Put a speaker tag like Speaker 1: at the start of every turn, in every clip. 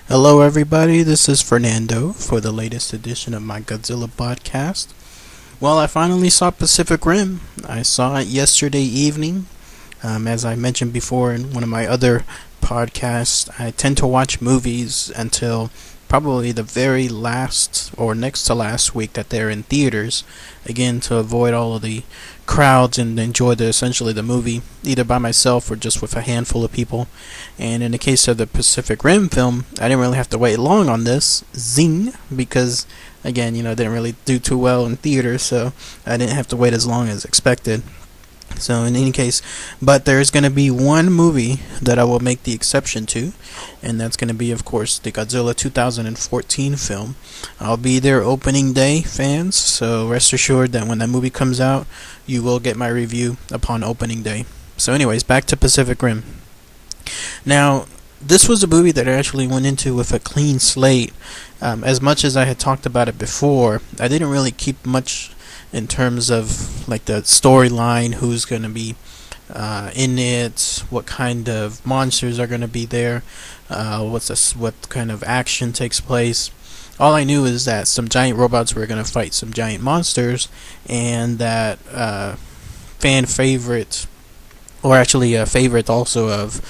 Speaker 1: Hello, everybody. This is Fernando for the latest edition of my Godzilla Podcast. Well, I finally saw Pacific Rim. I saw it yesterday evening. As I mentioned before in one of my other podcasts, I tend to watch movies until probably the very last or next to last week that they're in theaters, again to avoid all of the crowds and enjoy essentially the movie either by myself or just with a handful of people. And in the case of the Pacific Rim film, I didn't really have to wait long on this zing because again, it didn't really do too well in theaters, so I didn't have to wait as long as expected. So in any case, but there's going to be one movie that I will make the exception to, and that's going to be, of course, the Godzilla 2014 film. I'll be there opening day, fans, so rest assured that when that movie comes out, you will get my review upon opening day. So anyways, back to Pacific Rim. Now, this was a movie that I actually went into with a clean slate. As much as I had talked about it before, I didn't really keep much in terms of like the storyline, who's going to be in it, what kind of monsters are going to be there, what kind of action takes place. All I knew is that some giant robots were going to fight some giant monsters, and that fan favorite, or actually a favorite also of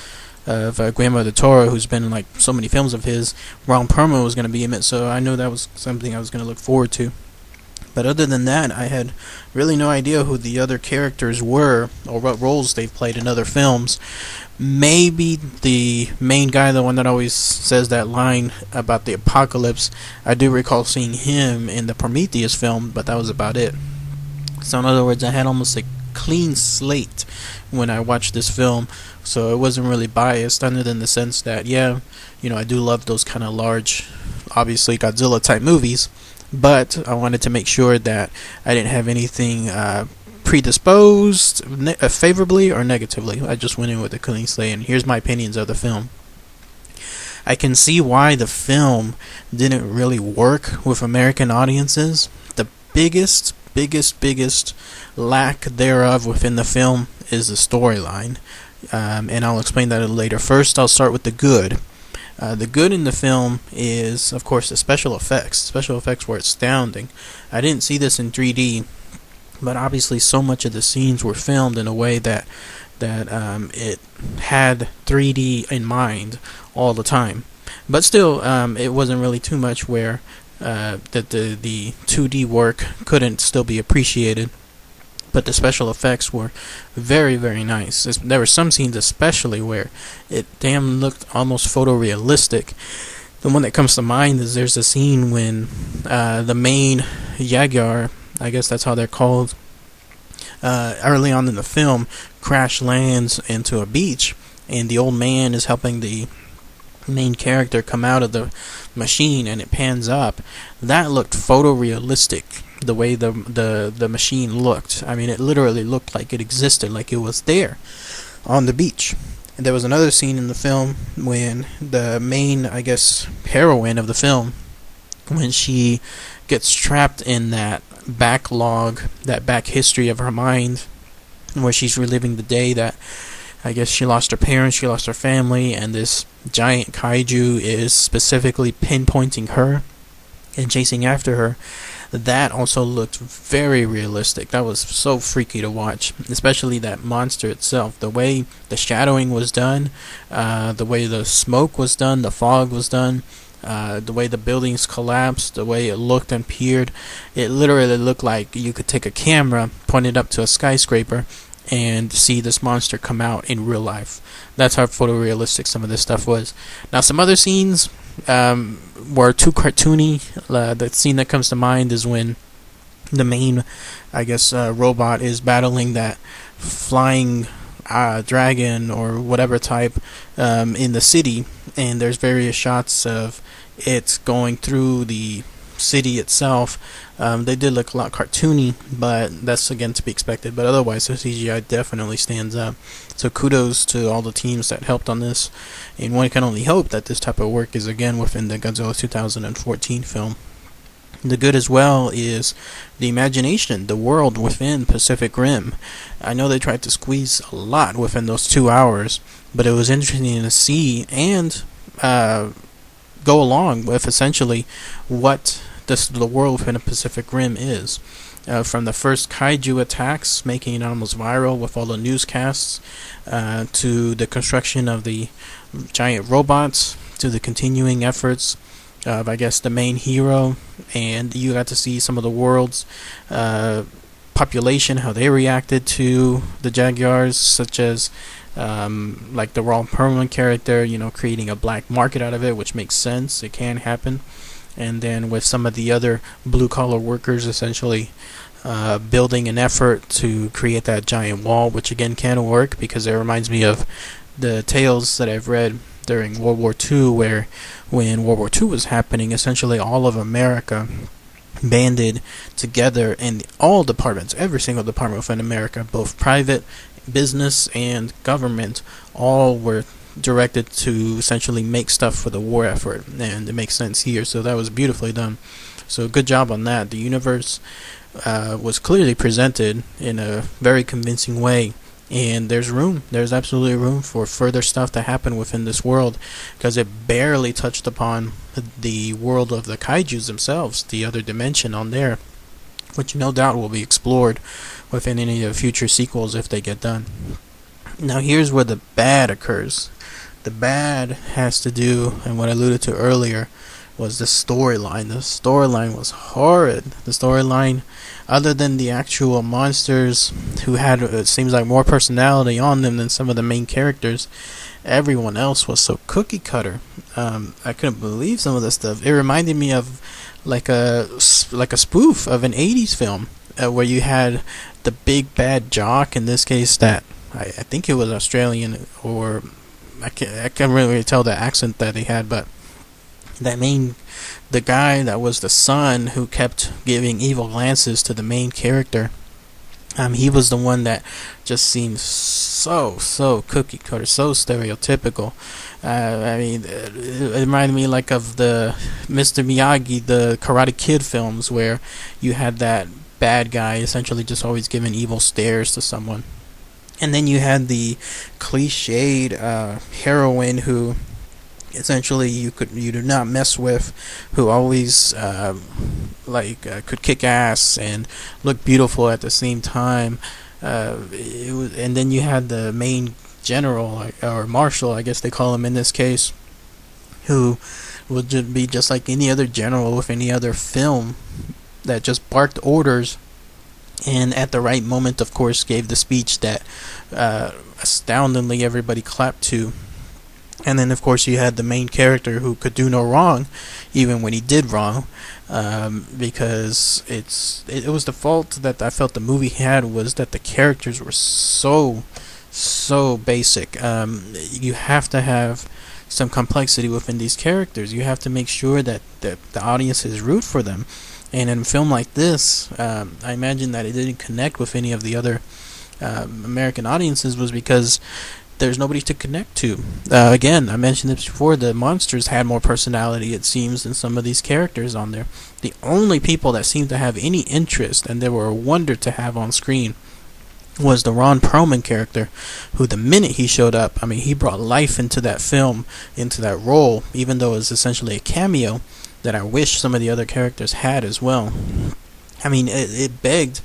Speaker 1: Guillermo del Toro, who's been in like so many films of his, Ron Perlman was going to be in it, so I knew that was something I was going to look forward to. But other than that, I had really no idea who the other characters were or what roles they've played in other films. Maybe the main guy, the one that always says that line about the apocalypse, I do recall seeing him in the Prometheus film, but that was about it. So in other words, I had almost a clean slate when I watched this film, so it wasn't really biased, other than the sense that, I do love those kind of large, obviously Godzilla type movies. But I wanted to make sure that I didn't have anything predisposed favorably or negatively. I just went in with a clean slate, and here's my opinions of the film. I can see why the film didn't really work with American audiences. The biggest lack thereof within the film is the storyline, and I'll explain that later. First, I'll start with the good. The good in the film is, of course, the special effects. Special effects were astounding. I didn't see this in 3D, but obviously so much of the scenes were filmed in a way that it had 3D in mind all the time. But still, it wasn't really too much where that the 2D work couldn't still be appreciated. But the special effects were very, very nice. There were some scenes especially where it looked almost photorealistic. The one that comes to mind is there's a scene when the main Jaguar, I guess that's how they're called, early on in the film, crash lands into a beach, and the old man is helping the main character come out of the machine, and it pans up. That looked photorealistic. The way the machine looked. I mean, it literally looked like it existed, like it was there on the beach. And there was another scene in the film when the main, I guess, heroine of the film, when she gets trapped in that backlog, that back history of her mind, where she's reliving the day that I guess she lost her parents, she lost her family, and this giant kaiju is specifically pinpointing her and chasing after her. That also looked very realistic. That was so freaky to watch, especially that monster itself. The way the shadowing was done, the way the smoke was done, the fog was done, the way the buildings collapsed, the way it looked and peered. It literally looked like you could take a camera, point it up to a skyscraper, and see this monster come out in real life. That's how photorealistic some of this stuff was. Now, some other scenes were too cartoony. The scene that comes to mind is when the main, I guess, robot is battling that flying dragon or whatever type in the city, and there's various shots of it going through the city itself. They did look a lot cartoony, but that's again to be expected. But otherwise, the CGI definitely stands up. So kudos to all the teams that helped on this, and one can only hope that this type of work is again within the Godzilla 2014 film. The good as well is the imagination, the world within Pacific Rim. I know they tried to squeeze a lot within those 2 hours, but it was interesting to see, and go along with essentially what the world within the Pacific Rim is. From the first kaiju attacks, making it almost viral with all the newscasts, to the construction of the giant robots, to the continuing efforts of, I guess, the main hero, and you got to see some of the world's population, how they reacted to the Jaguars, such as like the Ron Perlman character, creating a black market out of it, which makes sense. It can happen. And then with some of the other blue-collar workers essentially building an effort to create that giant wall, which again can work, because it reminds me of the tales that I've read during World War II, where when World War II was happening, essentially all of America banded together, and all departments, every single department within America, both private, business, and government, all were directed to essentially make stuff for the war effort, and it makes sense here. So that was beautifully done. So good job on that. The universe was clearly presented in a very convincing way, and there's absolutely room for further stuff to happen within this world, because it barely touched upon the world of the kaijus themselves, the other dimension on there, which no doubt will be explored within any of the future sequels if they get done. Now here's where the bad occurs. The bad has to do, and what I alluded to earlier, was the storyline. The storyline was horrid. The storyline, other than the actual monsters who had, it seems like, more personality on them than some of the main characters, everyone else was so cookie cutter. I couldn't believe some of this stuff. It reminded me of like a spoof of an 80s film, where you had the big bad jock, in this case that I think it was Australian, or I can't really tell the accent that he had, but the guy that was the son who kept giving evil glances to the main character, he was the one that just seemed so cookie cutter, so stereotypical. I mean, it reminded me like of the Mr. Miyagi, the Karate Kid films, where you had that bad guy essentially just always giving evil stares to someone. And then you had the cliched heroine who essentially you do not mess with, who always could kick ass and look beautiful at the same time. And then you had the main general, or marshal, I guess they call him in this case, who would be just like any other general with any other film, that just barked orders, and at the right moment, of course, gave the speech that astoundingly everybody clapped to. And then, of course, you had the main character who could do no wrong, even when he did wrong, because it was the fault that I felt the movie had, was that the characters were so basic. You have to have some complexity within these characters. You have to make sure that the audiences root for them. And in a film like this, I imagine that it didn't connect with any of the other American audiences, was because there's nobody to connect to. Again, I mentioned this before, the monsters had more personality, it seems, than some of these characters on there. The only people that seemed to have any interest, and they were a wonder to have on screen, was the Ron Perlman character, who the minute he showed up, I mean, he brought life into that film, into that role, even though it was essentially a cameo that I wish some of the other characters had as well. I mean, it begged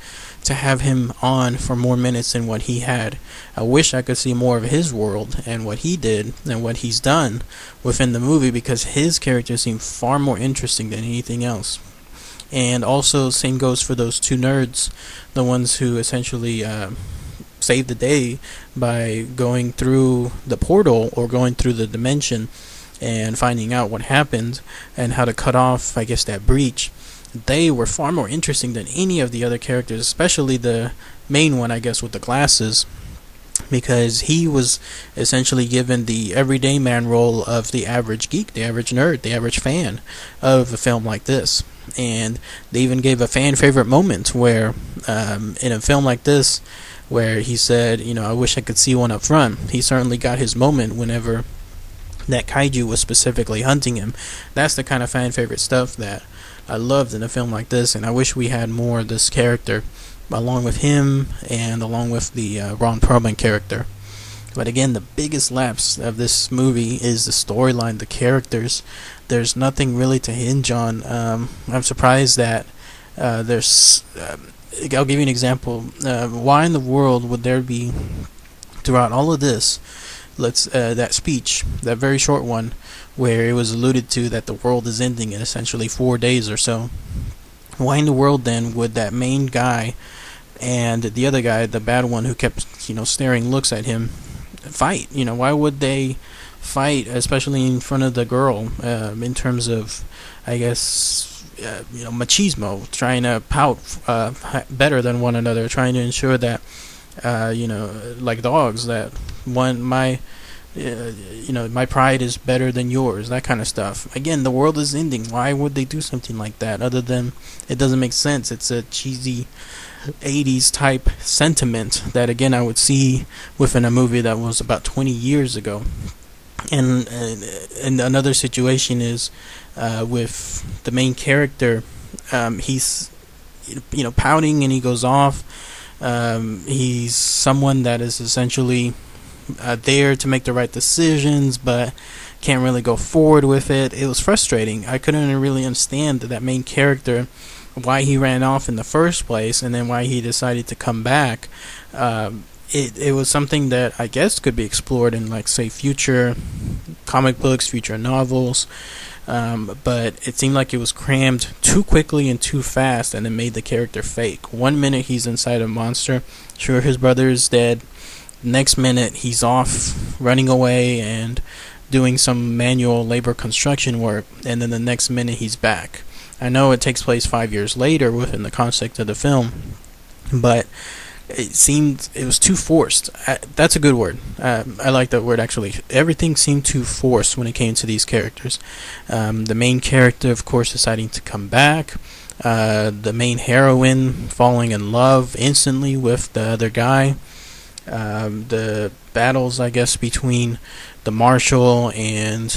Speaker 1: to have him on for more minutes than what he had. I wish I could see more of his world and what he did and what he's done within the movie, because his character seemed far more interesting than anything else. And also, same goes for those two nerds, the ones who essentially saved the day by going through the portal, or going through the dimension, and finding out what happened and how to cut off, I guess, that breach. They were far more interesting than any of the other characters, especially the main one, I guess, with the glasses, because he was essentially given the everyday man role of the average geek, the average nerd, the average fan of a film like this. And they even gave a fan favorite moment where, in a film like this, where he said, I wish I could see one up front. He certainly got his moment whenever that kaiju was specifically hunting him. That's the kind of fan favorite stuff that I loved in a film like this, and I wish we had more of this character along with him and along with the Ron Perlman character. But again, the biggest lapse of this movie is the storyline, the characters. There's nothing really to hinge on. I'm surprised that there's. I'll give you an example. Why in the world would there be, throughout all of this, that speech, that very short one, where it was alluded to that the world is ending in essentially 4 days or so? Why in the world then would that main guy and the other guy, the bad one who kept staring looks at him, fight? Why would they fight, especially in front of the girl, in terms of, I guess, machismo, trying to pout better than one another, trying to ensure that like dogs, that my pride is better than yours, that kind of stuff. Again, the world is ending. Why would they do something like that? Other than it doesn't make sense. It's a cheesy 80s type sentiment that, again, I would see within a movie that was about 20 years ago. And another situation is with the main character. He's pouting and he goes off. He's someone that is essentially there to make the right decisions, but can't really go forward with it. It was frustrating. I couldn't really understand that main character, why he ran off in the first place, and then why he decided to come back. It was something that I guess could be explored in, like, say, future comic books, future novels, but it seemed like it was crammed too quickly and too fast, and it made the character fake. 1 minute he's inside a monster, sure, his brother is dead. Next minute he's off running away and doing some manual labor construction work, and then the next minute he's back. I know it takes place 5 years later within the context of the film, but it was too forced. That's a good word. I like that word, actually. Everything seemed too forced when it came to these characters. The main character, of course, deciding to come back. The main heroine falling in love instantly with the other guy. The battles, I guess, between the marshal and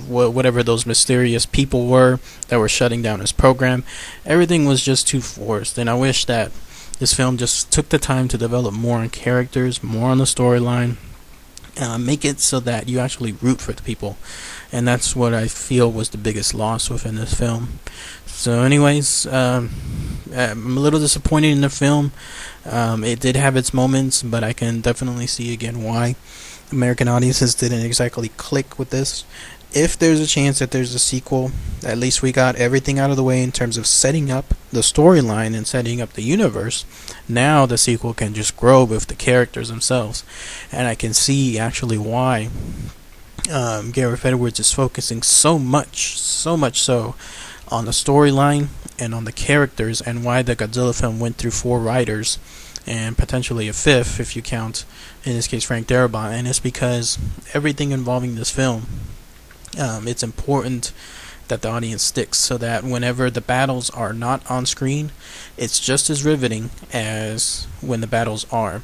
Speaker 1: whatever those mysterious people were that were shutting down his program. Everything was just too forced, and I wish that this film just took the time to develop more on characters, more on the storyline, make it so that you actually root for the people. And that's what I feel was the biggest loss within this film. So anyways, I'm a little disappointed in the film. It did have its moments, but I can definitely see again why American audiences didn't exactly click with this. If there's a chance that there's a sequel, at least we got everything out of the way in terms of setting up the storyline and setting up the universe. Now the sequel can just grow with the characters themselves, and I can see actually why Gareth Edwards is focusing so much so on the storyline and on the characters, and why the Godzilla film went through 4 writers and potentially a 5th if you count, in this case, Frank Darabont. And it's because everything involving this film, it's important that the audience sticks, so that whenever the battles are not on screen, it's just as riveting as when the battles are.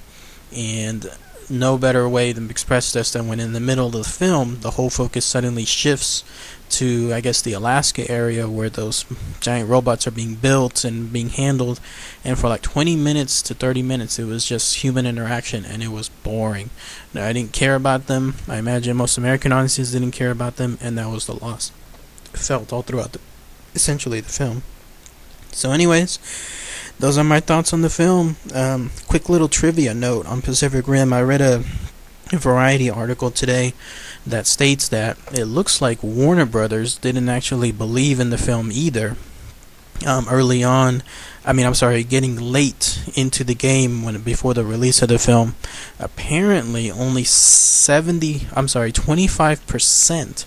Speaker 1: And no better way to express this than when in the middle of the film, the whole focus suddenly shifts to, I guess, the Alaska area where those giant robots are being built and being handled, and for like 20 minutes to 30 minutes it was just human interaction, and it was boring. Now, I didn't care about them. I imagine most American audiences didn't care about them, and that was the loss felt all throughout essentially the film. So anyways, those are my thoughts on the film. Quick little trivia note on Pacific Rim. I read a Variety article today that states that it looks like Warner Brothers didn't actually believe in the film either. Early on, getting late into the game before the release of the film, apparently only 25%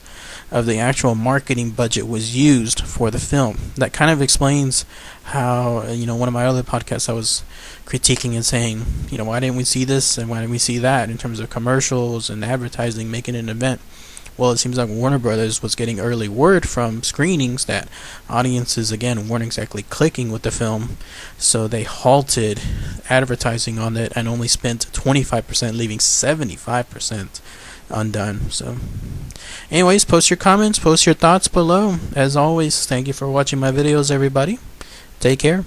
Speaker 1: of the actual marketing budget was used for the film. That kind of explains how, one of my other podcasts I was critiquing and saying, why didn't we see this and why didn't we see that in terms of commercials and advertising, making an event. Well, it seems like Warner Brothers was getting early word from screenings that audiences, again, weren't exactly clicking with the film, so they halted advertising on it and only spent 25%, leaving 75% undone. So anyways, post your comments, post your thoughts below. As always, thank you for watching my videos, everybody. Take care.